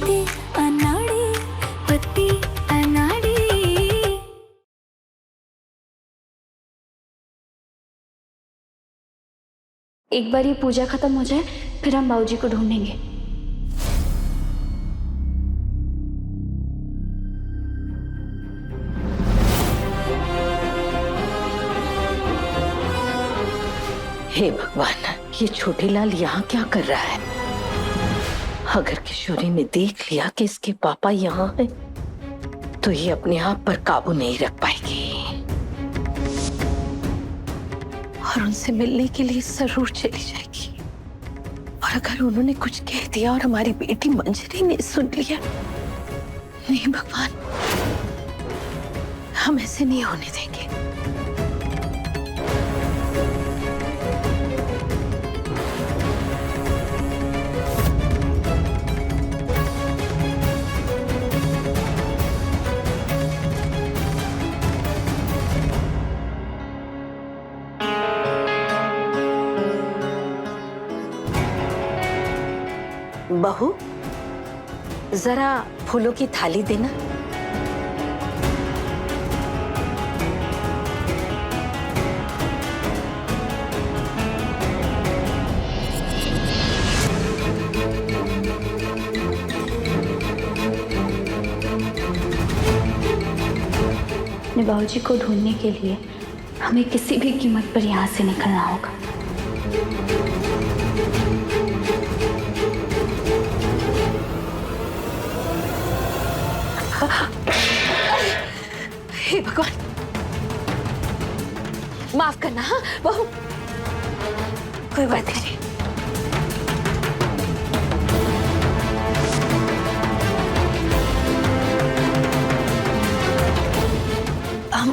पत्ती अनाड़ी, पत्ती अनाड़ी। एक बार ये पूजा खत्म हो जाए फिर हम बाबूजी को ढूंढेंगे। हे भगवान, ये छोटे लाल यहाँ क्या कर रहा है? अगर किशोरी ने देख लिया कि इसके पापा यहाँ हैं, तो ये अपने आप पर काबू नहीं रख पाएगी और उनसे मिलने के लिए जरूर चली जाएगी। और अगर उन्होंने कुछ कह दिया और हमारी बेटी मंजरी ने सुन लिया, नहीं भगवान, हम ऐसे नहीं होने देंगे। बहू, जरा फूलों की थाली देना। अपने बाबूजी को ढूंढने के लिए हमें किसी भी कीमत पर यहाँ से निकलना होगा। हे भगवान, माफ करना। हाँ बहू, कोई बात नहीं।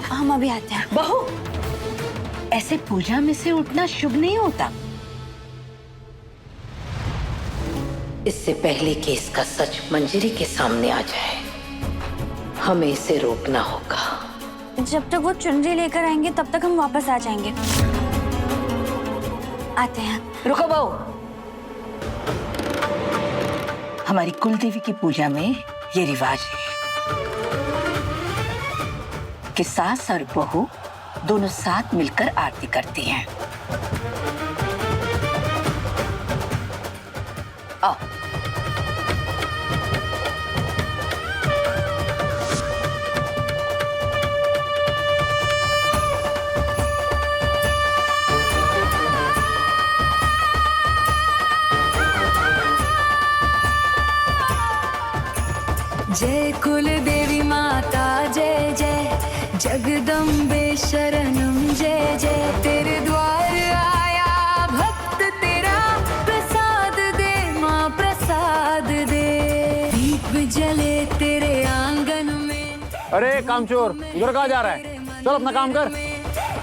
हम अभी आते हैं। बहू, ऐसे पूजा में से उठना शुभ नहीं होता। इससे पहले कि इसका सच मंजरी के सामने आ जाए, हमें इसे रोकना होगा। जब तक वो चुनरी लेकर आएंगे तब तक हम वापस आ जाएंगे। आते हैं। रुको बहू, हमारी कुलदेवी की पूजा में ये रिवाज है कि सास और बहू दोनों साथ मिलकर आरती करती हैं। आओ। जय कुल देवी माता जय जय, जगदम्बे शरणम जय जय। तेरे द्वार आया भक्त तेरा, प्रसाद दे माँ प्रसाद दे। दीप जले तेरे आंगन में। अरे कामचोर, उधर कहाँ जा रहा है? चल अपना काम कर।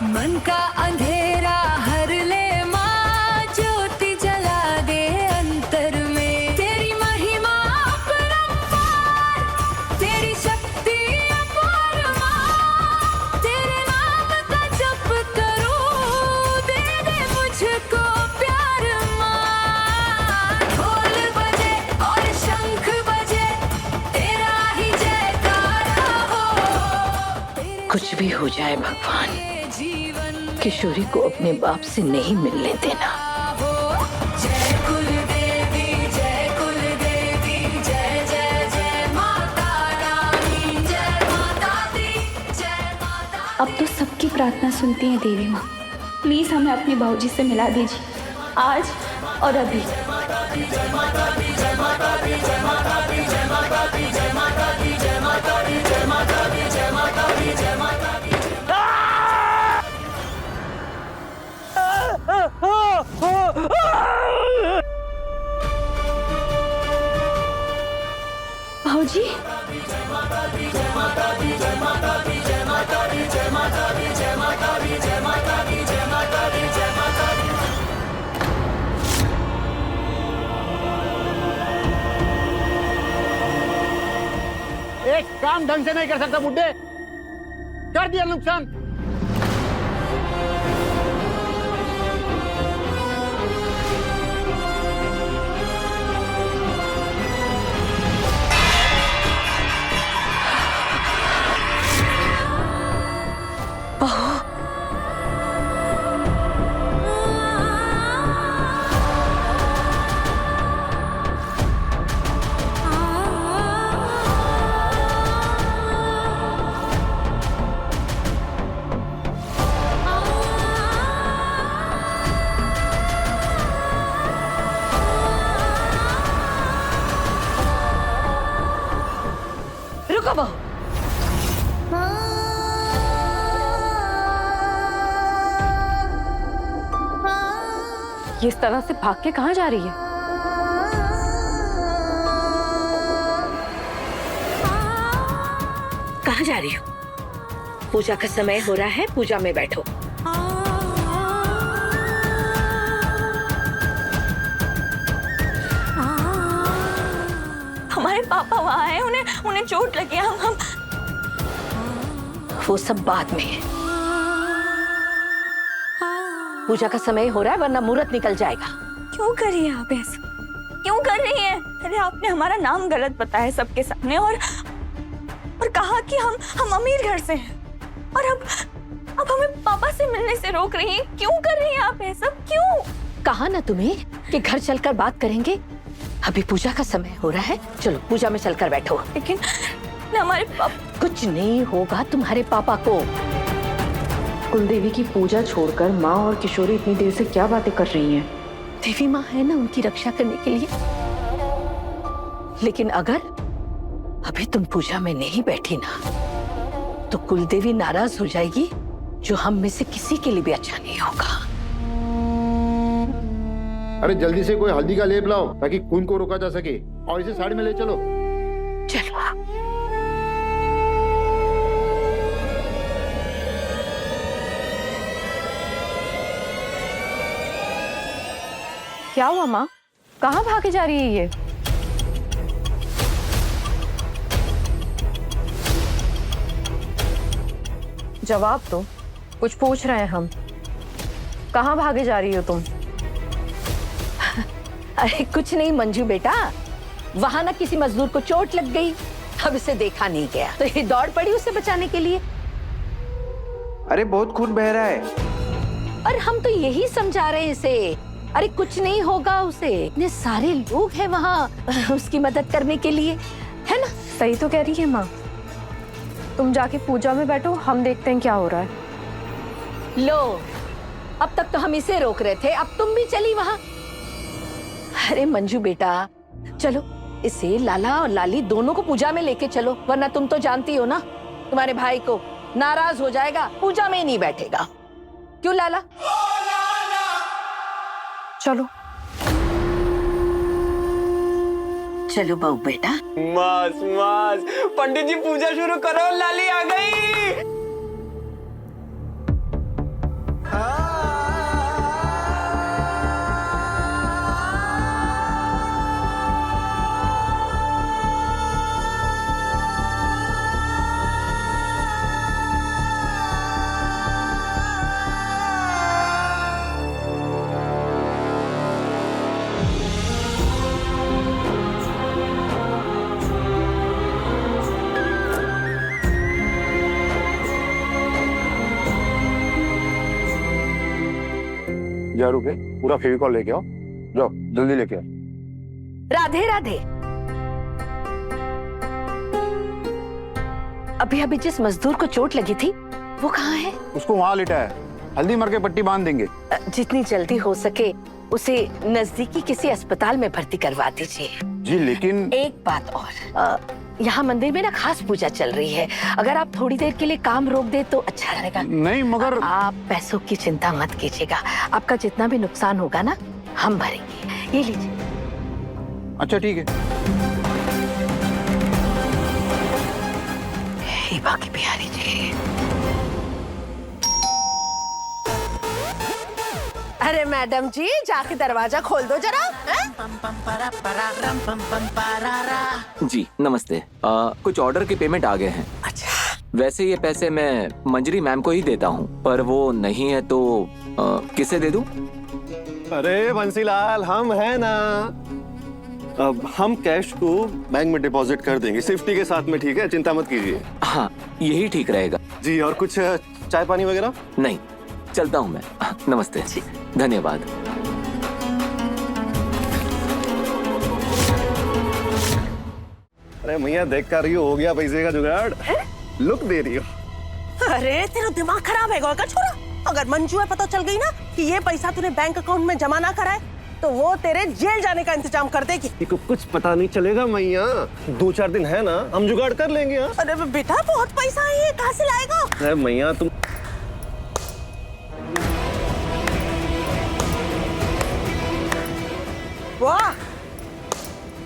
मन का अंधेरा हर ले माँ, ज्योति जला दे अंतर में। तेरी महिमा अपरंपार, तेरी शक्ति अपार माँ। तेरे नाम का जप करूं, दे दे मुझको प्यार माँ। ढोल बजे और शंख बजे, तेरा ही जयकारा हो। कुछ भी हो जाए भगवान, किशोरी को अपने बाप से नहीं मिलने देना। जय कुल देवी जय कुल देवी, जय जय जय माता रानी, जय माता दी जय माता। अब तो सबकी प्रार्थना सुनती है देवी माँ। प्लीज हमें अपने बाबूजी से मिला दीजिए, आज और अभी। जय माता दी जय माता दी जय माता दी जय माता दी जय माता दी जय माता दी जय माता दी जय माता दी जय माता दी जय माता दी। बाबूजी, एक काम ढंग से नहीं कर सकता बुड्ढे, कर दिया नुकसान। बहू। ये इस तरह से भाग के कहाँ जा रही है? कहाँ जा रही हो? पूजा का समय हो रहा है, पूजा में बैठो। हमारे पापा वहाँ हैं, उन्हें चोट लगी है। हम वो सब बाद में है। पूजा का समय हो रहा है, वरना मुहूर्त निकल जाएगा। क्यों कर रही हैं आप ऐसा? क्यों कर रही हैं? अरे आपने हमारा नाम गलत बताया सबके सामने और कहा कि हम अमीर घर से हैं और अब हमें पापा से मिलने से रोक रही हैं। क्यों कर रही हैं आप ऐसा? क्यों? कहा ना तुम्हें कि घर चलकर बात करेंगे। अभी पूजा का समय हो रहा है, चलो पूजा में चलकर बैठो। लेकिन हमारे पापा। कुछ नहीं होगा तुम्हारे पापा को। कुलदेवी की पूजा छोड़कर माँ और किशोरी इतनी देर से क्या बातें कर रही हैं? देवी माँ है ना उनकी रक्षा करने के लिए। लेकिन अगर अभी तुम पूजा में नहीं बैठी ना तो कुलदेवी नाराज हो जाएगी, जो हम में से किसी के लिए भी अच्छा नहीं होगा। अरे जल्दी से कोई हल्दी का लेप लाओ ताकि खून को रोका जा सके, और इसे साड़ी में ले चलो। चलो। क्या हुआ माँ? कहाँ भागे जा रही है ये? जवाब दो, कुछ पूछ रहे हैं हम। कहाँ भागे जा रही हो तुम? अरे कुछ नहीं मंजू बेटा, वहां ना किसी मजदूर को चोट लग गई, अब इसे देखा नहीं गया तो ये दौड़ पड़ी उसे बचाने के लिए। अरे बहुत खून बह रहा है। और हम तो यही समझा रहे हैं इसे। अरे कुछ नहीं होगा उसे, इतने सारे लोग हैं वहाँ उसकी मदद करने के लिए, है ना? सही तो कह रही है माँ। तुम जाके पूजा में बैठो, हम देखते हैं क्या हो रहा है। लो, अब तक तो हम इसे रोक रहे थे, अब तुम भी चली वहाँ। अरे मंजू बेटा, चलो इसे लाला और लाली दोनों को पूजा में लेके चलो, वरना तुम तो जानती हो ना तुम्हारे भाई को नाराज हो जाएगा, पूजा में ही नहीं बैठेगा। क्यों लाला? चलो चलो बहू बेटा। मास मास, पंडित जी पूजा शुरू करो, लाली आ गई। जा रुके, पूरा फेविकॉल लेके आओ, जाओ जल्दी लेके आओ। राधे राधे। अभी अभी जिस मजदूर को चोट लगी थी वो कहाँ है? उसको वहां लिटा है, हल्दी मार के पट्टी बांध देंगे। जितनी जल्दी हो सके उसे नजदीकी किसी अस्पताल में भर्ती करवा दीजिए। जी लेकिन एक बात और, यहाँ मंदिर में ना खास पूजा चल रही है, अगर आप थोड़ी देर के लिए काम रोक दे तो अच्छा रहेगा। नहीं मगर आप पैसों की चिंता मत कीजिएगा, आपका जितना भी नुकसान होगा ना हम भरेंगे। ये लीजिए। अच्छा ठीक है। हे बाकी बिहारी जी। अरे मैडम जी, जाके दरवाजा खोल दो जरा। जी नमस्ते, कुछ ऑर्डर के पेमेंट आ गए हैं। अच्छा, वैसे ये पैसे मैं मंजरी मैम को ही देता हूँ, पर वो नहीं है तो किसे दे दूँ? अरे बंसीलाल, हम है ना। अब हम कैश को बैंक में डिपॉजिट कर देंगे सेफ्टी के साथ में, ठीक है? चिंता मत कीजिए। हाँ यही ठीक रहेगा। जी, और कुछ चाय पानी वगैरह? नहीं, चलता हूँ मैं। नमस्ते जी, धन्यवाद। अरे मैया देख कर रही हो गया पैसे का जुगाड़। लुक दे रही हो। अरे तेरा दिमाग खराब है क्या छोरा? अगर मंजू है पता चल गई ना कि ये पैसा तूने बैंक अकाउंट में जमा ना कराए तो वो तेरे जेल जाने का इंतजाम कर देगी। को कुछ पता नहीं चलेगा मैया, 2-4 दिन है ना, हम जुगाड़ कर लेंगे। हाँ अरे बेटा बहुत पैसा है, ये कहाँ से लाएगा? अरे मैया तुम वाह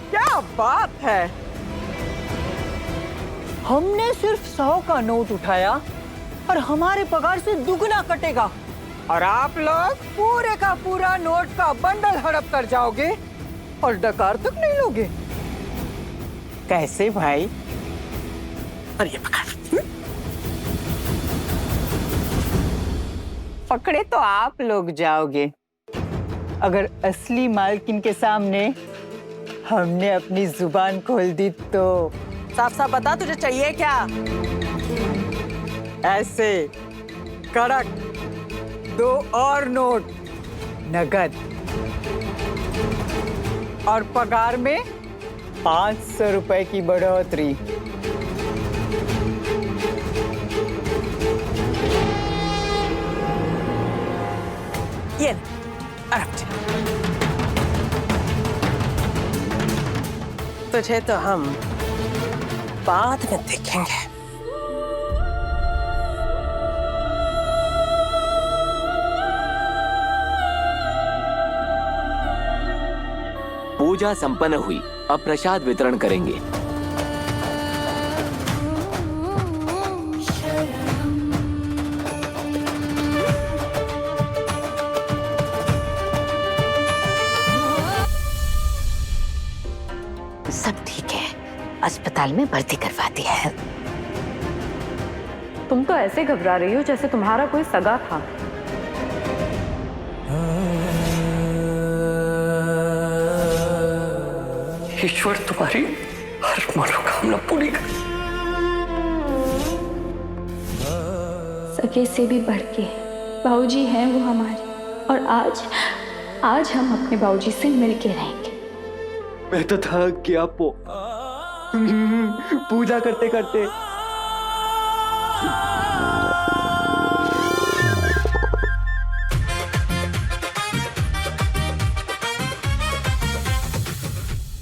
क्या बात है। हमने सिर्फ 100 का नोट उठाया और हमारे पगार से दुगना कटेगा, और आप लोग पूरे का पूरा नोट का बंडल हड़प कर जाओगे और डकार तक नहीं लोगे। कैसे भाई? और ये पकड़। पकड़े तो आप लोग जाओगे, अगर असली मालकिन के सामने हमने अपनी जुबान खोल दी तो। साफ साफ बता तुझे चाहिए क्या? ऐसे कड़क 2 और नोट नगद, और पगार में 500 रुपए की बढ़ोतरी। ये आराम से। तुझे तो हम बाद में देखेंगे। पूजा संपन्न हुई, अब प्रसाद वितरण करेंगे। सब ठीक है, अस्पताल में भर्ती करवा दिया है। तुम तो ऐसे घबरा रही हो जैसे तुम्हारा कोई सगा था। ईश्वर तुम्हारी हर मनोकामना पूरी कर। सगे से भी बढ़ के बाबूजी हैं वो हमारे, और आज हम अपने बाबूजी से मिलके रहेंगे। मैं तो थक गया पूजा करते करते।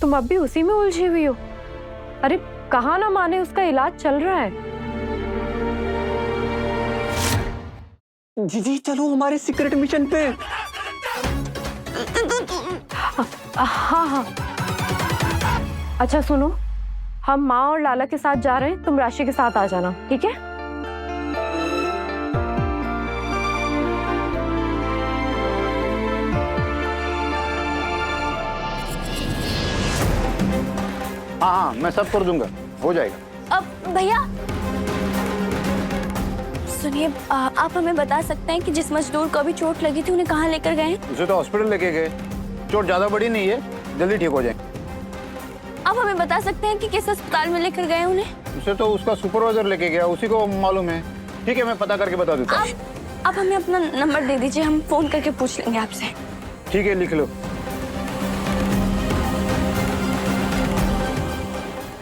तुम अब भी उसी में उलझी हुई हो। अरे कहाँ ना माने, उसका इलाज चल रहा है। जी चलो हमारे सीक्रेट मिशन पे। हाँ। अच्छा सुनो, हम माँ और लाला के साथ जा रहे हैं, तुम राशि के साथ आ जाना, ठीक है? हाँ, मैं सब कर दूंगा, हो जाएगा। अब भैया सुनिए, आप हमें बता सकते हैं कि जिस मजदूर को अभी चोट लगी थी उन्हें कहाँ लेकर गए? उसे तो हॉस्पिटल लेके गए, चोट ज्यादा बड़ी नहीं है, जल्दी ठीक हो जाए। आप हमें बता सकते हैं कि किस अस्पताल में लेकर गए उन्हें? उसे तो उसका सुपरवाइजर लेके गया, उसी को मालूम है। ठीक है, मैं पता करके बता देता हूँ। आप हमें अपना नंबर दे दीजिए, हम फोन करके पूछ लेंगे आपसे। ठीक है, लिख लो।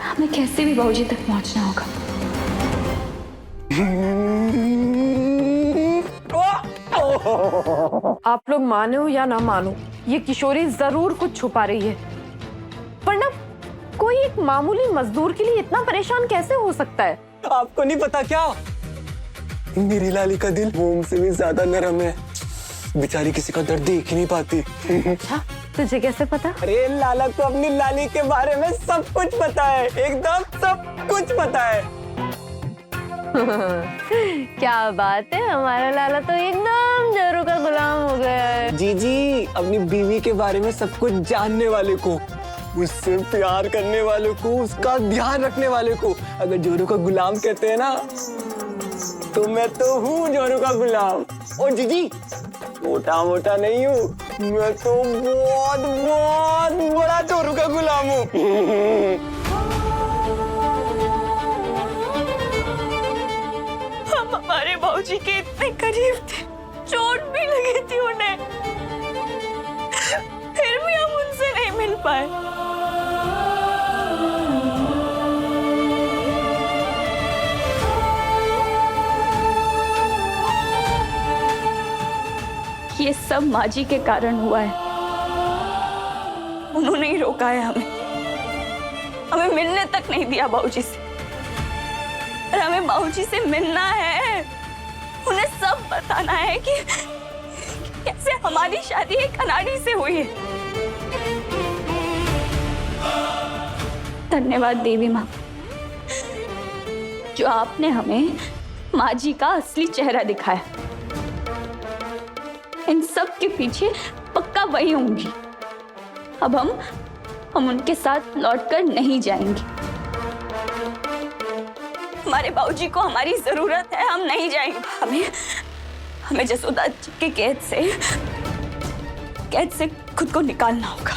हमें कैसे भी बाबूजी तक पहुंचना होगा। आप लोग मानो या ना मानो, ये किशोरी जरूर कुछ छुपा रही है, वरना कोई एक मामूली मजदूर के लिए इतना परेशान कैसे हो सकता है? आपको नहीं पता क्या, मेरी लाली का दिल मोम से भी ज्यादा नरम है। बेचारी किसी का दर्द देख ही नहीं पाती। अच्छा, तुझे कैसे पता? अरे लाला को अपनी लाली के बारे में सब कुछ पता है, एकदम सब कुछ पता है। क्या बात है, हमारा लाला तो एकदम जोरू का गुलाम हो गया है। जी अपनी बीवी के बारे में सब कुछ जानने वाले को, उससे प्यार करने वाले को, उसका ध्यान रखने वाले को अगर जोरू का गुलाम कहते हैं ना, तो मैं तो हूँ जोरू का गुलाम। और जीजी मोटा मोटा नहीं हूँ, मैं तो बहुत बहुत बड़ा जोरू का गुलाम हूँ। हम हमारे बाबूजी के इतने करीब थे, चोट भी लगी थी उन्हें, फिर भी हम उनसे नहीं मिल पाए। ये सब माँ जी के कारण हुआ है। रोका है हमें मिलने तक नहीं दिया बाबूजी से। और हमें बाबूजी से मिलना है, उन्हें सब बताना है कि कैसे हमारी शादी एक अनाड़ी से हुई है। धन्यवाद देवी माँ, जो आपने हमें माँ जी का असली चेहरा दिखाया। इन सब के पीछे पक्का वही होंगी। अब हम उनके साथ लौटकर नहीं जाएंगे। हमारे बाबूजी को हमारी जरूरत है, हम नहीं जाएंगे। हमें जसोदा जी की कैद से खुद को निकालना होगा।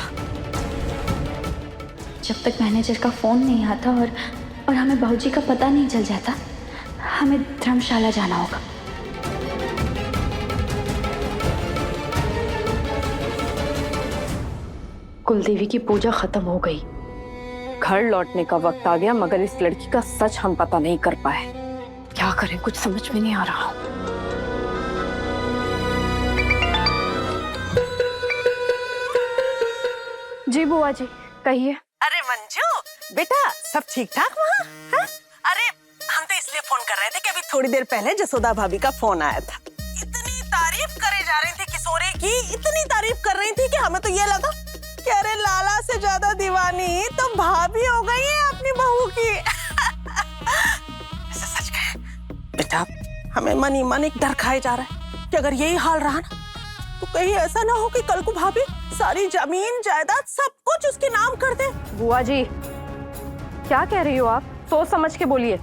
जब तक मैनेजर का फोन नहीं आता और हमें बाबूजी का पता नहीं चल जाता, हमें धर्मशाला जाना होगा। कुलदेवी की पूजा खत्म हो गई, घर लौटने का वक्त आ गया, मगर इस लड़की का सच हम पता नहीं कर पाए। क्या करें, कुछ समझ में नहीं आ रहा। जी बुआ जी, कहिए। अरे मंजू बेटा, सब ठीक ठाक वहाँ? हाँ? अरे हम तो इसलिए फोन कर रहे थे कि अभी थोड़ी देर पहले जसोदा भाभी का फोन आया था। इतनी तारीफ करे जा रही थी किशोरी की, इतनी तारीफ कर रही थी कि हमें तो ये लगा कि अरे लाला से ज्यादा दीवानी तो भाभी हो गई है अपनी बहू की। ऐसे सच कहे बेटा, हमें मन ही मन एक डर खाए जा रहा है कि अगर यही हाल रहा ना तो कहीं ऐसा ना हो कि कल को भाभी सारी जमीन जायदाद सब कुछ उसके नाम कर दे। बुआ जी, क्या कह रही हो आप? सोच समझ के बोलिए।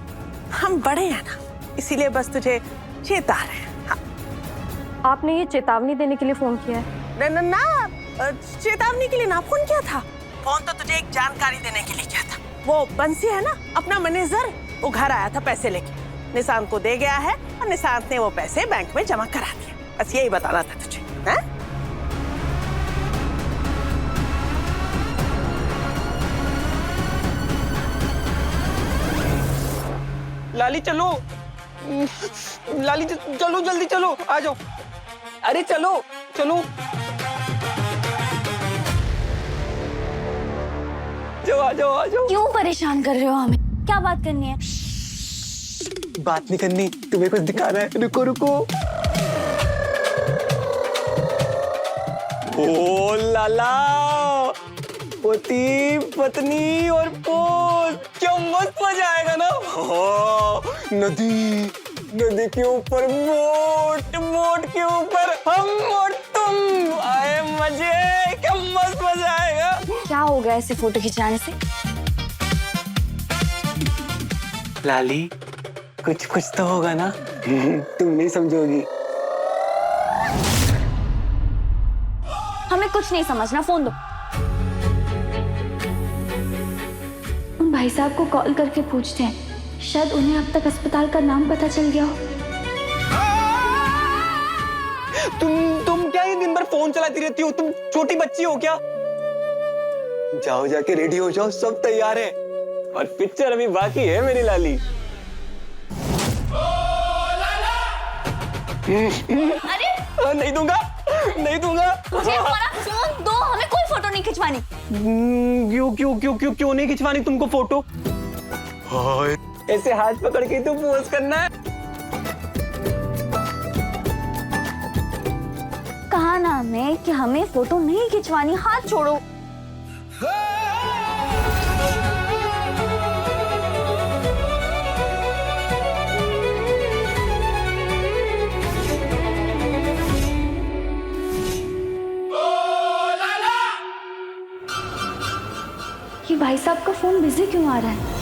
हम बड़े हैं ना, इसीलिए बस तुझे चेता रहे हैं। हाँ। आपने ये चेतावनी देने के लिए फोन किया है? ना, चेतावनी के लिए ना फोन किया था। फोन तो तुझे एक जानकारी देने के लिए किया था। वो बंसी है ना, अपना मैनेजर, वो घर आया था पैसे लेके, निशांत को दे गया है और निशांत ने वो पैसे बैंक में जमा करा दिए। बस यही बताना था तुझे। है? लाली चलो, लाली चलो, जल्दी चलो, आ जाओ। अरे चलो चलो, आ जाओ। क्यों परेशान कर रहे हो हमें? क्या बात करनी है? बात नहीं करनी, तुम्हें कुछ दिखाना है। रुको। ओ लाला, पति पत्नी और पोत, क्या मस्त मजा आएगा ना। नदी के ऊपर बोट के ऊपर हम और तुम, आए मजे, क्या मस्त मजा आएगा। क्या हो गया ऐसे फोटो खिंचाने से? लाली, कुछ तो होगा ना। तुम नहीं समझोगी। हमें कुछ नहीं समझना, फोन दो। उन भाई साहब को कॉल करके पूछते हैं, शायद उन्हें अब तक अस्पताल का नाम पता चल गया हो। तुम क्या ये दिन भर फोन चलाती रहती हो? तुम छोटी बच्ची हो क्या? जाओ, जाके रेडी हो जाओ, सब तैयार है और पिक्चर अभी बाकी है मेरी लाली। अरे नहीं दूंगा। मुझे हमारा फोन दो, हमें कोई फोटो नहीं खिंचवानी। क्यों नहीं खिंचवानी तुमको फोटो? ऐसे हाथ पकड़ के तो पोज करना है। कहा ना हमें कि हमें फोटो नहीं खिंचवानी, हाथ छोड़ो। ये भाई साहब का फोन बिजी क्यों आ रहा है?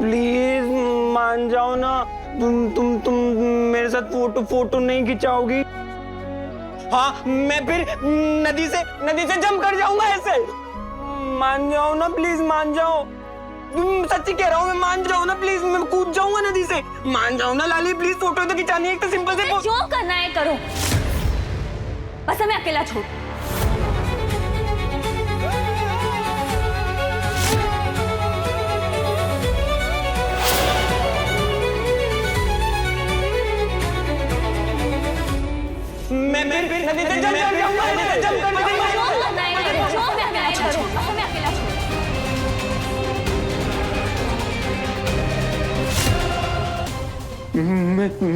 प्लीज मान जाओ ना, तुम मेरे साथ फोटो नहीं खिंचाओगी? हाँ, मैं फिर नदी से जंप कर जाऊंगा ऐसे। मान जाओ ना, प्लीज मान जाओ। सच्ची कह रहा हूँ, मैं मान जाओ ना प्लीज, मैं कूद जाऊंगा नदी से। मान जाओ ना लाली, प्लीज फोटो तो खिंचानी है, एक तो सिंपल से। जो करना है करो, बस हमें अकेला छोड़। फिर नदी से जंप कर जाऊंगा, नदी से जंप कर जाऊंगा।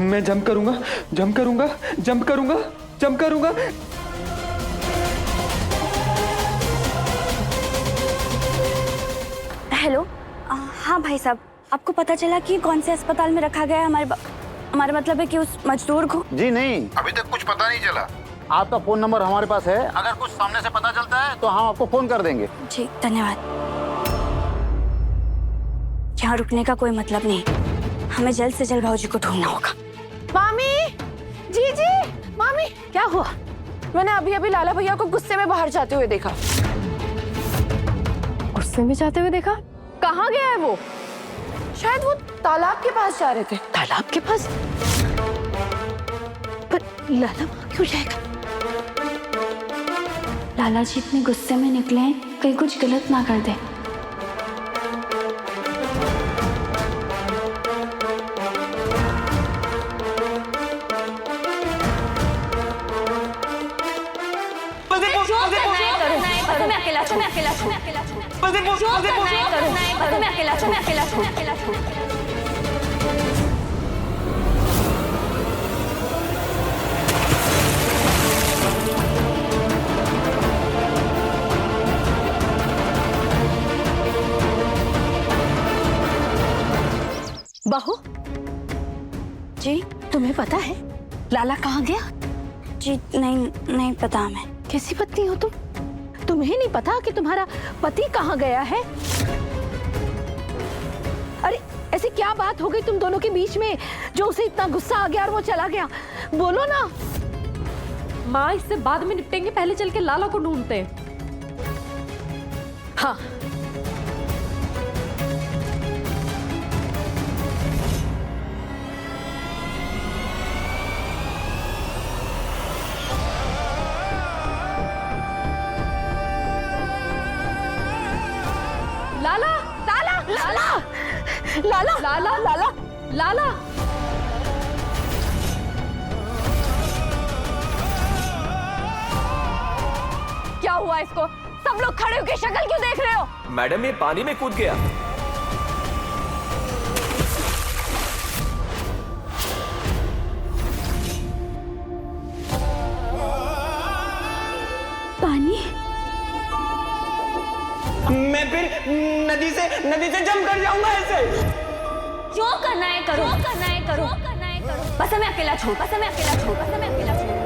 मैं जंप करूंगा, जंप करूंगा, जंप करूंगा, जंप करूंगा। हेलो, हाँ भाई साहब, आपको पता चला कि कौन से अस्पताल में रखा गया है हमारा मतलब है कि उस मजदूर को? जी नहीं, अभी तक कुछ पता नहीं चला। आपका फोन नंबर हमारे पास है, अगर कुछ सामने से पता चलता है तो हम आपको फोन कर देंगे। जी धन्यवाद। यहाँ रुकने का कोई मतलब नहीं, हमें जल्द से जल्द भाऊजी को ढूंढना होगा। मामी, जी जी, मामी क्या हुआ? मैंने अभी अभी लाला भैया को गुस्से में बाहर जाते हुए देखा। गुस्से में जाते हुए देखा? कहाँ गया है वो? शायद वो तालाब के पास जा रहे थे। तालाब के पास? पर लाला वहां क्यों जाएगा? लाला जी इतने गुस्से में निकले हैं, कहीं कुछ गलत ना कर दे। बहू जी तुम्हें पता है लाला कहाँ गया? जी नहीं पता हमें। कैसी पत्नी हो तुम? तुम्हें नहीं पता कि तुम्हारा पति कहाँ गया है? अरे ऐसी क्या बात हो गई तुम दोनों के बीच में जो उसे इतना गुस्सा आ गया और वो चला गया? बोलो ना। माँ इससे बाद में निपटेंगे, पहले चल के लाला को ढूंढते हैं। हाँ लाला, लाला, लाला लाला लाला, लाला, लाला। क्या हुआ इसको? सब लोग खड़े होकर शक्ल क्यों देख रहे हो? मैडम ये पानी में कूद गया। पानी? मैं फिर नदी से जंप कर जाऊंगा ऐसे। जो करना है करो, करना है करो, करना है करो। बस हमें अकेला छोड़, बस हमें अकेला छोड़, बस हमें अकेला छोड़।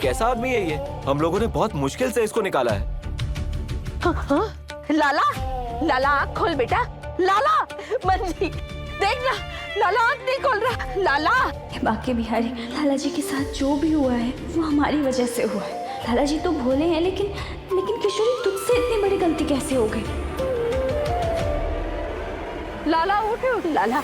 कैसा आदमी है ये? हम लोगों ने बहुत मुश्किल से इसको निकाला है। हाँ? लाला लाला आँख खोल बेटा। लाला मंजी देखना, लाला आँख नहीं खोल रहा। लाला बाकी बिहारी, लाला जी के साथ जो भी हुआ है वो हमारी वजह से हुआ है। लाला जी तो भोले हैं, लेकिन किशोरी तुझसे इतनी बड़ी गलती कैसे हो गई? लाला उठ उठ। लाला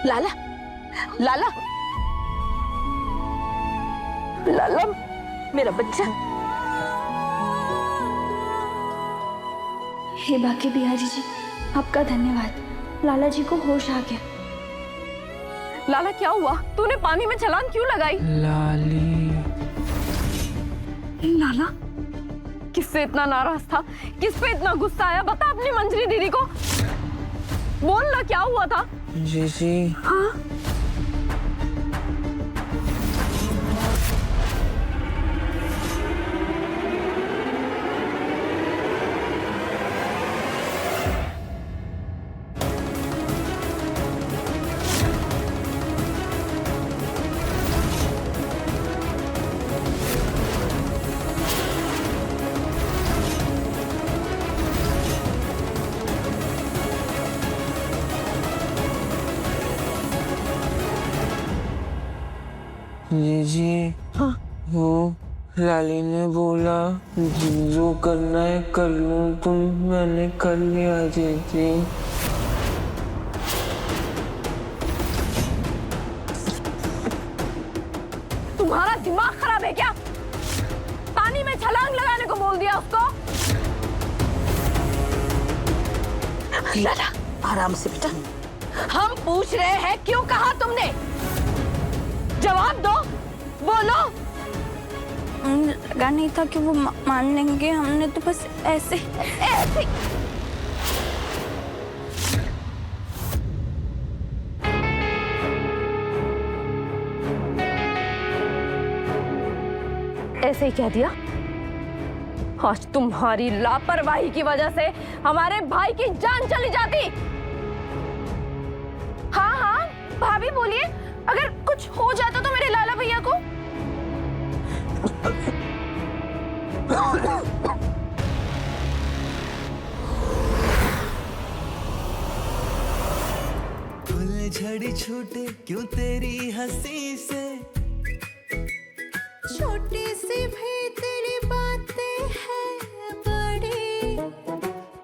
लाला लाला लाला मेरा बच्चा। हे बाकी बिहारी जी, आपका धन्यवाद। लाला जी को होश आ गया। लाला क्या हुआ? तूने पानी में छलांग क्यों लगाई? लाला किससे इतना नाराज था? किस पे इतना गुस्सा आया? बता अपनी मंजरी दीदी को। बोल ना क्या हुआ था? जीजी, हाँ? जी हाँ वो लाली ने बोला जो करना है कर लो तुम, मैंने कर लिया जीजी। तुम्हारा दिमाग खराब है क्या? पानी में छलांग लगाने को बोल दिया उसको। लाला आराम से बेटा, हम पूछ रहे हैं क्यों कहा तुमने? जवाब दो, बोलो। लगा नहीं था कि वो मान लेंगे, हमने तो बस ऐसे ऐसे। ऐसे ही कह दिया। आज तुम्हारी लापरवाही की वजह से हमारे भाई की जान चली जाती। हाँ हाँ भाभी बोलिए, अगर कुछ हो जाता तो मेरे लाला भैया को। झड़ी छूटे क्यों तेरी हंसी से, छोटी सी भी तेरी बातें हैं बड़ी,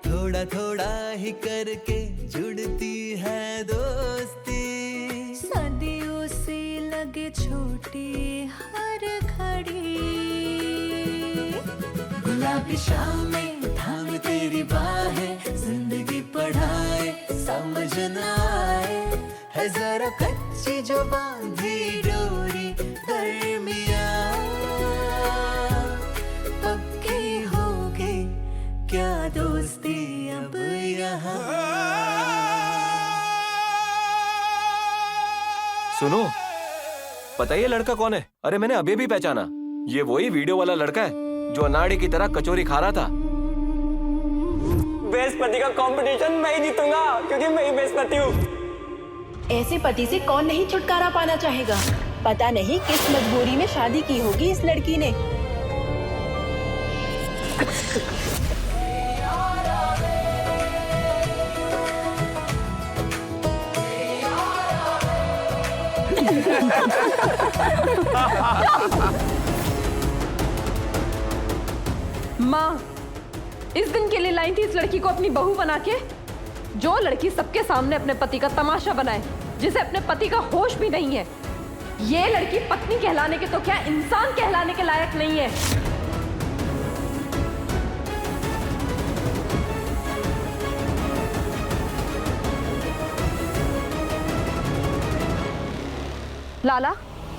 थोड़ा थोड़ा ही करके जुड़ती है दोस्ती, सदियों से लगे छोटी हर घड़ी। गुलाबी शाम में थाम तेरी बाहें, जिंदगी पढ़ाए समझ न आए, है जरा कच्ची जो बांधी डोरी दरमिया, पक्की हो गई क्या दोस्ती अब यहाँ। सुनो, पता है ये लड़का कौन है? अरे मैंने अभी भी पहचाना, ये वही वीडियो वाला लड़का है जो अनाड़ी की तरह कचौरी खा रहा था। बेस्ट पति का कंपटीशन मैं ही जीतूंगा क्योंकि मैं ही बेस्ट पति हूँ। ऐसे पति से कौन नहीं छुटकारा पाना चाहेगा? पता नहीं किस मजबूरी में शादी की होगी इस लड़की ने। माँ इस दिन के लिए लाई थी इस लड़की को अपनी बहू बना के, जो लड़की सबके सामने अपने पति का तमाशा बनाए, जिसे अपने पति का होश भी नहीं है। ये लड़की पत्नी कहलाने के तो क्या इंसान कहलाने के लायक नहीं है। लाला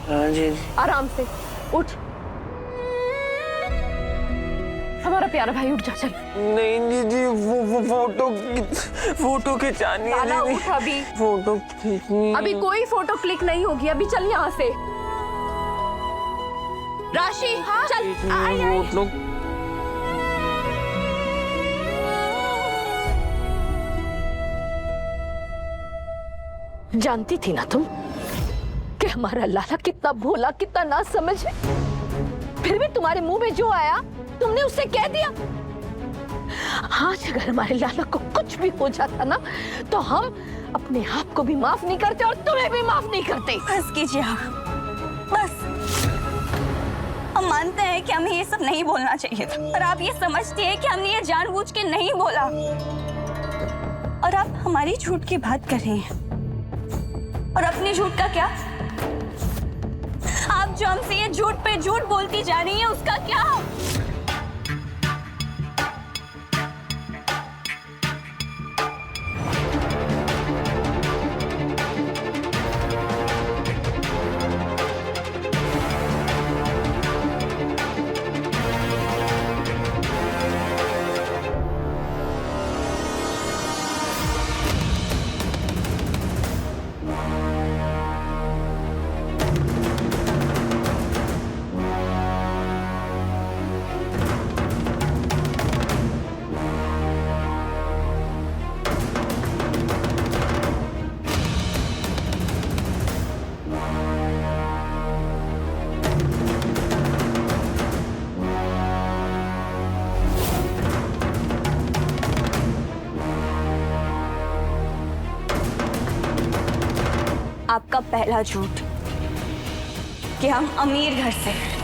हाँ जी आराम से उठ, हमारा प्यारा भाई उठ जा, चल। नहीं दीदी वो फोटो खिंचानी है। लाला उठ अभी, फोटो खींचनी। अभी कोई फोटो क्लिक नहीं होगी, अभी चल यहाँ से। राशि हाँ चल, आई आई। जानती थी ना तुम कि हमारा लाला कितना भोला, कितना ना समझ है, फिर भी तुम्हारे मुंह में जो आया तुमने उससे कह दिया। आज अगर हमारे लाला को कुछ भी हो जाता ना तो हम अपने आप को भी माफ नहीं करते और तुम्हें भी माफ नहीं करते। बस कीजिए आप, बस। हम मानते हैं कि हमें ये सब नहीं बोलना चाहिए था, और आप ये समझती हैं कि हमने ये जानबूझ के नहीं बोला, और आप हमारी झूठ की बात कर रही हैं। और अपनी झूठ का क्या? आप जो हमसे ये झूठ पे झूठ बोलती जा रही हैं, उसका क्या? आपका पहला झूठ कि हम अमीर घर से हैं।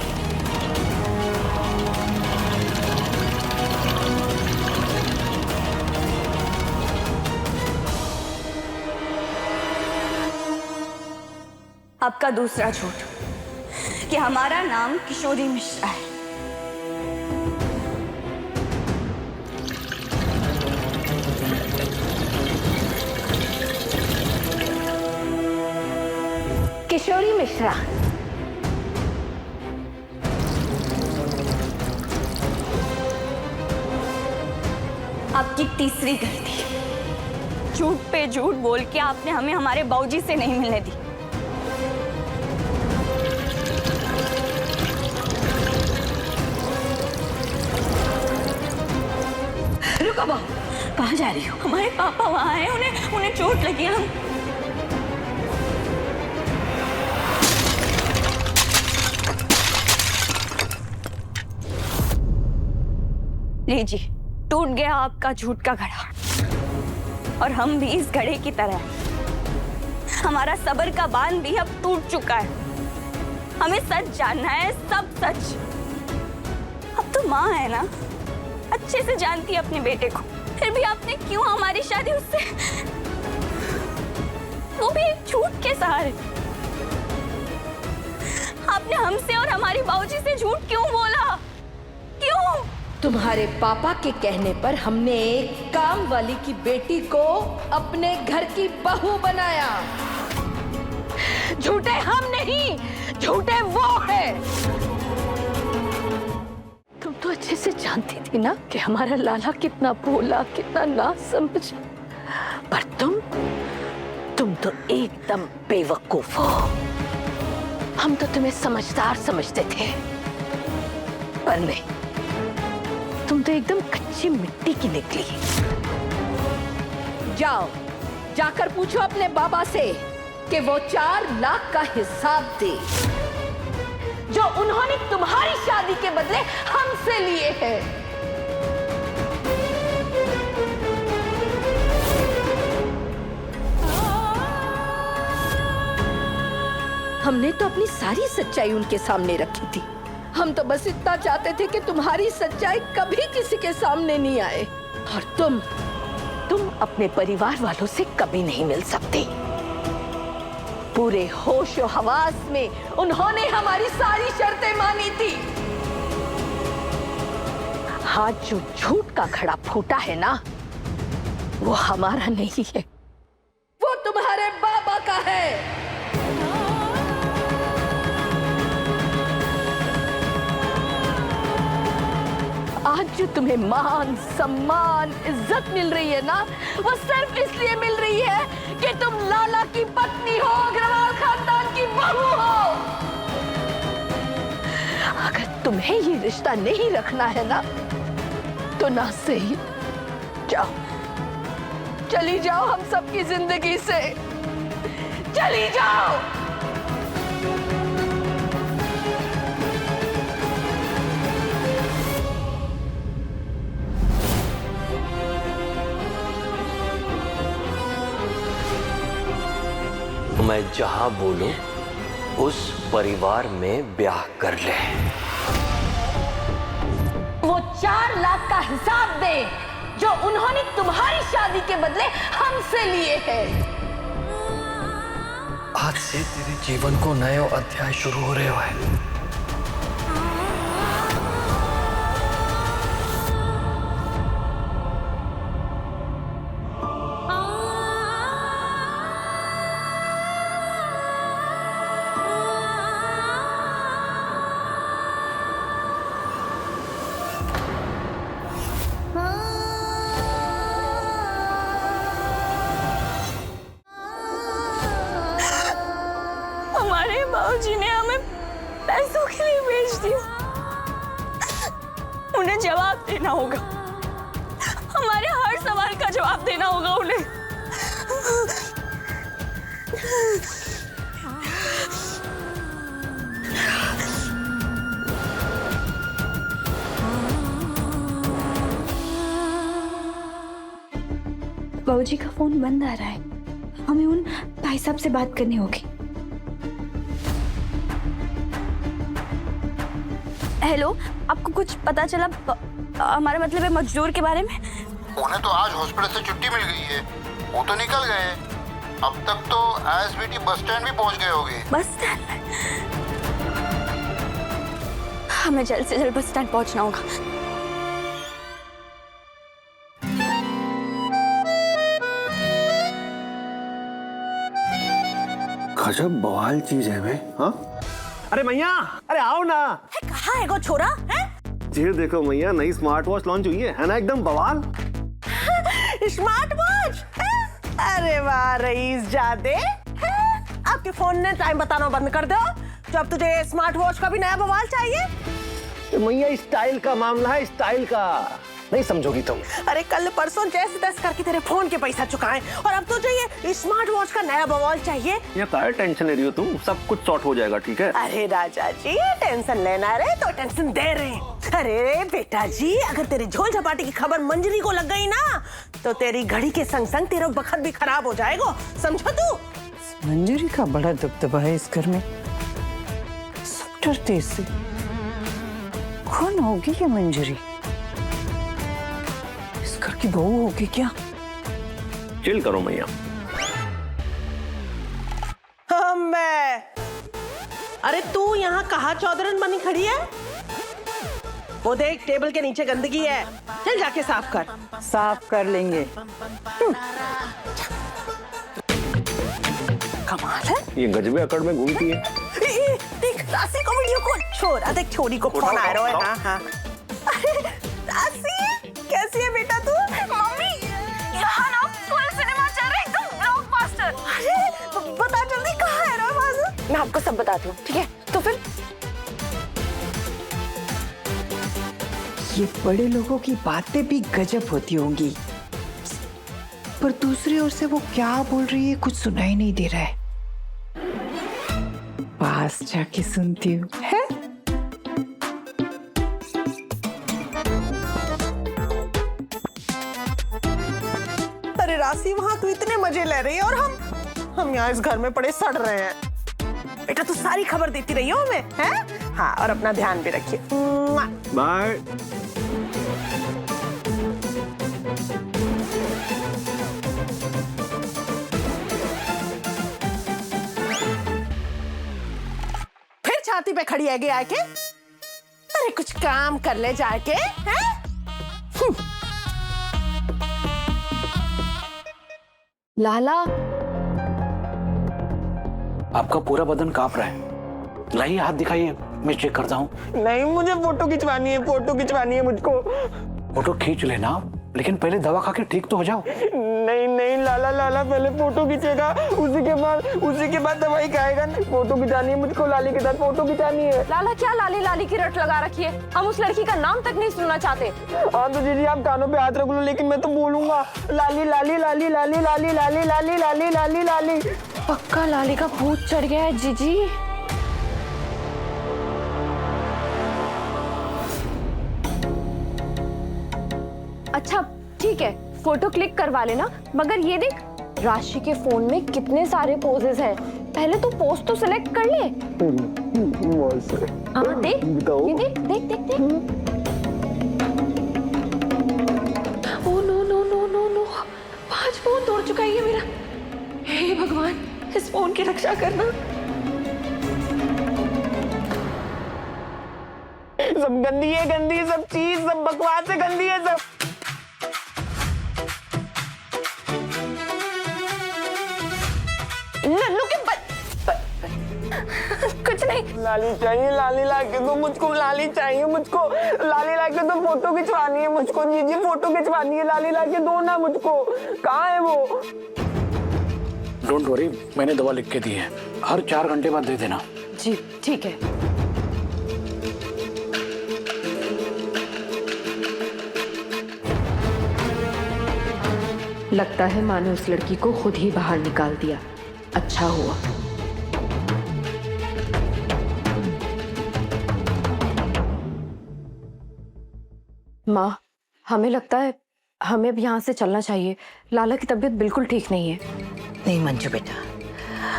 आपका दूसरा झूठ कि हमारा नाम किशोरी मिश्रा है। किशोरी मिश्रा, आपकी तीसरी गलती, झूठ पे झूठ बोल के आपने हमें हमारे बाबूजी से नहीं मिलने दी। रुको बहू, कहाँ जा रही हो? हमारे पापा वहाँ हैं, उन्हें चोट लगी। हम लीजिए, टूट गया आपका झूठ का घड़ा, और हम भी इस घड़े की तरह हैं। हमारा सब्र का बांध भी अब टूट चुका है। हमें सच जानना है, सब सच। अब तो माँ है ना, अच्छे से जानती है अपने बेटे को, फिर भी आपने क्यों हमारी शादी उससे, वो भी एक झूठ के सहारे? आपने हमसे और हमारी बाबूजी से झूठ क्यों बोला? क्यों? तुम्हारे पापा के कहने पर हमने एक काम वाली की बेटी को अपने घर की बहू बनाया। झूठे हम नहीं, झूठे वो है। तुम तो अच्छे से जानती थी ना कि हमारा लाला कितना भोला, कितना नासमझ, पर तुम तो एकदम बेवकूफ हो। हम तो तुम्हें समझदार समझते थे, पर नहीं, तुम तो एकदम कच्ची मिट्टी की निकली। जाओ, जाकर पूछो अपने बाबा से कि वो 4 लाख का हिसाब दे जो उन्होंने तुम्हारी शादी के बदले हमसे लिए हैं। हमने तो अपनी सारी सच्चाई उनके सामने रखी थी। हम तो बस इतना चाहते थे कि तुम्हारी सच्चाई कभी किसी के सामने नहीं आए, और तुम अपने परिवार वालों से कभी नहीं मिल सकते। पूरे होश और हवास में उन्होंने हमारी सारी शर्तें मानी थी। आज जो झूठ का घड़ा फूटा है ना, वो हमारा नहीं है, वो तुम्हारे बाबा का है। आज जो तुम्हें मान, सम्मान, इज्जत मिल रही है ना, वो सिर्फ इसलिए मिल रही है कि तुम लाला की पत्नी हो, अग्रवाल खानदान की बहू हो। अगर तुम्हें ये रिश्ता नहीं रखना है ना, तो ना सही, जाओ, चली जाओ हम सबकी जिंदगी से, चली जाओ। मैं जहां बोलूं उस परिवार में ब्याह कर ले। वो 4 लाख का हिसाब दे जो उन्होंने तुम्हारी शादी के बदले हमसे लिए हैं। आज से तेरे जीवन को नए अध्याय शुरू हो रहे हैं। हमारे बाबूजी ने हमें पैसों के लिए बेच दिया। उन्हें जवाब देना होगा, हमारे हर सवाल का जवाब देना होगा उन्हें। बाबूजी का फोन बंद आ रहा है, हमें उन भाई साहब से बात करनी होगी। हेलो, आपको कुछ पता चला हमारा मतलब है मजदूर के बारे में? उन्हें तो आज हॉस्पिटल से छुट्टी मिल गई है, वो तो निकल गए। अब तक तो ISBT बस स्टैंड भी पहुंच गए होंगे। Bus stand? हमें जल्द से जल्द बस स्टैंड पहुंचना होगा। गजब बवाल चीज है बे। हाँ, अरे मैया, अरे आओ ना। कहाँ है वो छोरा है? ये देखो मैया, नई स्मार्ट वॉच लॉन्च हुई है ना, एकदम बवाल। Smart watch? अरे वाह रईस जादे, आपके फोन ने टाइम बताना बंद कर दो। तो अब तुझे स्मार्ट वॉच का भी नया बवाल चाहिए? मैया स्टाइल का मामला है, स्टाइल का, नहीं समझोगी तुम। अरे कल परसों जैसे तैसे करके तेरे फोन के पैसा चुकाए और अब तुझे ये स्मार्ट वॉच का नया बवाल चाहिए? ये क्या टेंशन ले रही हो तुम, सब कुछ सॉर्ट हो जाएगा, ठीक है? अरे राजा जी, टेंशन लेना रे तो टेंशन दे रहे। अरे बेटा जी, अगर तेरे झोल झपाटी की खबर मंजरी को लग गई ना, तो तेरी घड़ी के संग संग तेरा बखत भी खराब हो जाएगा, समझो तू? मंजरी का बड़ा दबदबा है इस घर में, सब डरते इससे। कौन होगी ये मंजरी? इस घर की बहू होगी क्या? चिल करो मैया। मैं, अरे तू यहाँ कहाँ चौधरन बनी खड़ी है? वो देख टेबल के नीचे गंदगी है, चल जाके साफ कर। साफ कर लेंगे। कमाल है। ये गजबे अकड़ में घूमती है। देख राशि को वीडियो कॉल छोड़, देख छोरी को फोन आ रहा है। हाँ हाँ। राशि कैसी है बेटा तू? मम्मी, यहाँ ना फुल सिनेमा चल रहा है, एकदम ब्लॉकबस्टर। अरे बता जल्दी, कहाँ है रामाज? मैं आपको सब बताती हूँ, ठीक है? तो फिर ये बड़े लोगों की बातें भी गजब होती होंगी, पर दूसरी ओर से वो क्या बोल रही है कुछ सुनाई नहीं दे रहा है। पास जाके सुनती हूँ, है? अरे राशि, वहाँ तू इतने मजे ले रही है और हम यहाँ इस घर में पड़े सड़ रहे हैं। बेटा तू सारी खबर देती रही हो हमें, हैं? हाँ, और अपना ध्यान भी रखिए। बाय। फिर छाती पे खड़ी है गया के? अरे कुछ काम कर ले जाके, हैं? लाला, आपका पूरा बदन कांप रहा है, लाइए हाथ दिखाइए, मैं चेक करता हूँ। नहीं, मुझे फोटो खिंचवानी है, फोटो खिंचवानी है मुझको। फोटो खींच लेना, लेकिन पहले दवा खा के ठीक तो हो जाओ। नहीं नहीं लाला, लाला पहले फोटो खींचेगा, उसी के बाद दवाई खाएगा। फोटो खिंचानी है मुझको, लाली के साथ फोटो खिंचानी है। लाला क्या लाली लाली की रट लगा रखी है? हम उस लड़की का नाम तक नहीं सुनना चाहते। हाँ तो दीदी आप कानों पे हाथ रख लो, लेकिन मैं तो बोलूंगा लाली लाली लाली लाली लाली लाली लाली लाली लाली लाली। पक्का लाली का भूत चढ़ गया है जीजी। अच्छा ठीक है, फोटो क्लिक करवा लेना, मगर ये देख राशि के फोन में कितने सारे पोजेस हैं, पहले तो पोज तो सिलेक्ट कर ले। हाँ देख, ये देख देख देख देख। Oh no no no no no, 5 phone तोड़ चुका है ये मेरा। हे भगवान, इस फोन की रक्षा करना। सब गंदी है, गंदी है सब चीज, सब बकवास है, गंदी है सब। कुछ नहीं। लाली चाहिए, लाली लाके दो मुझको, लाली चाहिए मुझको, लाली लाके दो, फोटो खिंचवानी है मुझको, जी फोटो खिंचवानी है, लाली लाके दो ना मुझको। कहाँ है वो? डोंट वरी, मैंने दवा लिख के दी है, हर 4 घंटे बाद दे देना। जी ठीक है। लगता है माँ ने उस लड़की को खुद ही बाहर निकाल दिया, अच्छा हुआ। माँ, हमें लगता है हमें अब यहाँ से चलना चाहिए, लाला की तबीयत बिल्कुल ठीक नहीं है। नहीं मंजू बेटा,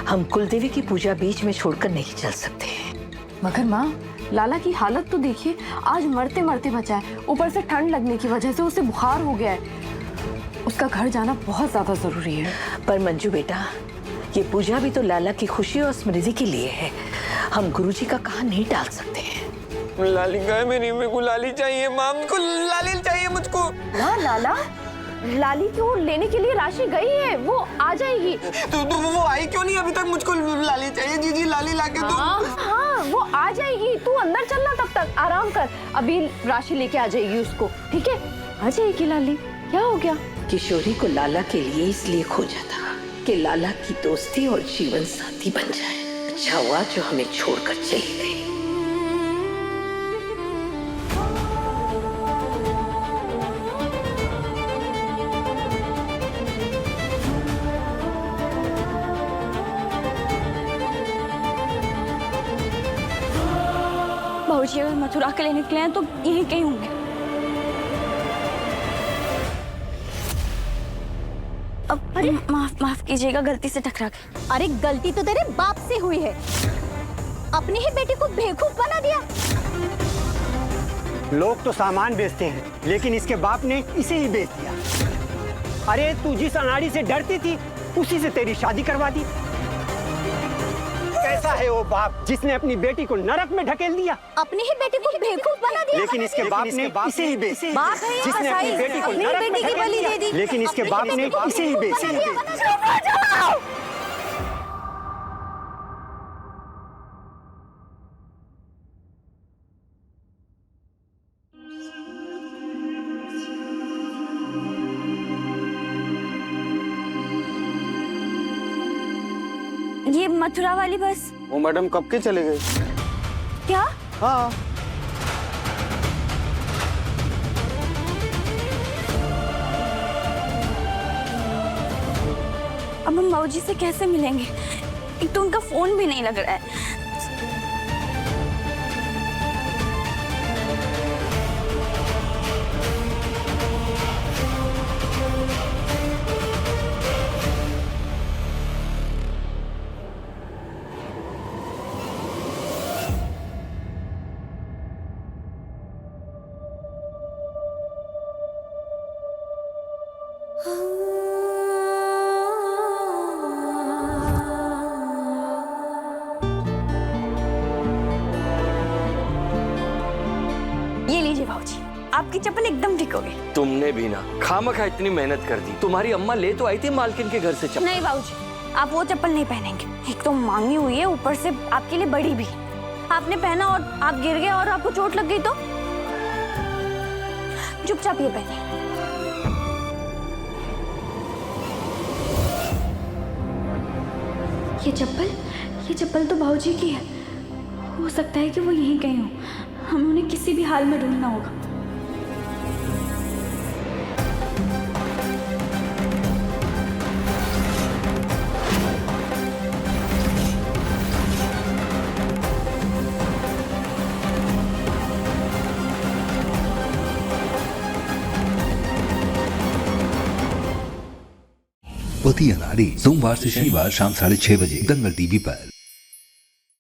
हम कुलदेवी की पूजा बीच में छोड़कर नहीं चल सकते। मगर माँ, लाला की हालत तो देखिए, आज मरते मरते बचा है, ऊपर से ठंड लगने की वजह से उसे बुखार हो गया है। उसका घर जाना बहुत ज्यादा जरूरी है। पर मंजू बेटा, ये पूजा भी तो लाला की खुशी और स्मृति के लिए है। हम गुरुजी का कहा नहीं टाल सकते हैं। लाली गए मेरे को लाली चाहिए माँ, मुझको लाली चाहिए मुझको। ना लाला, लाली को लेने के लिए राशि गई है, वो आ जाएगी। तो वो आई क्यों नहीं अभी तक? मुझको लाली चाहिए जी, लाली लाके दो। हाँ, वो आ जाएगी, तू अंदर चलना, तब तक आराम कर, अभी राशि लेके आ जाएगी उसको, ठीक है? आ जाएगी लाली। क्या हो गया? किशोरी को लाला के लिए इसलिए खोजा था कि लाला की दोस्ती और जीवन साथी बन जाए। अच्छा हुआ जो हमें छोड़कर चली गई। बाबूजी अगर मथुरा के लिए निकले हैं तो यहीं कहीं होंगे। अब अरे माफ कीजिएगा, गलती से टकरा गए। अरे गलती तो तेरे बाप से हुई है, अपनी ही बेटी को बेवकूफ बना दिया। लोग तो सामान बेचते हैं, लेकिन इसके बाप ने इसे ही बेच दिया। अरे तू जिस अनाड़ी से डरती थी, उसी से तेरी शादी करवा दी। कैसा है वो बाप जिसने अपनी बेटी को नरक में ढकेल दिया? अपनी ही बेटी को बेवकूफ बना दिया। लेकिन इसके बाप ने इसे ही बेच दिया। बाप है ये जिसने अपनी कसाई, बेटी को अपनी नरक में बेटी की ढकेल बलि दे दिया। दी। लेकिन इसके बाप ने इसे ही बेच दिया। ये मथुरा वाली बस। वो मैडम कब के चले गए? क्या? हाँ। अब हम बाबूजी से कैसे मिलेंगे? एक तो उनका फोन भी नहीं लग रहा है। ये लीजिए बाबूजी, आपकी चप्पल एकदम ठीक हो गई। तुमने भी ना खामखा इतनी मेहनत कर दी। तुम्हारी अम्मा ले तो आई थी मालकिन के घर से चप्पल। नहीं बाबूजी, आप वो चप्पल नहीं पहनेंगे। एक तो मांगी हुई है, ऊपर से आपके लिए बड़ी भी। आपने पहना और आप गिर गए और आपको चोट लग गई तो चुपचाप ये पहनिए। ये चप्पल तो बाबूजी की है। हो सकता है कि वो यहीं कहीं हो। हमें उन्हें किसी भी हाल में ढूंढना होगा। पति अनाड़ी सोमवार से शनिवार शाम 6:30 बजे दंगल टीवी पर।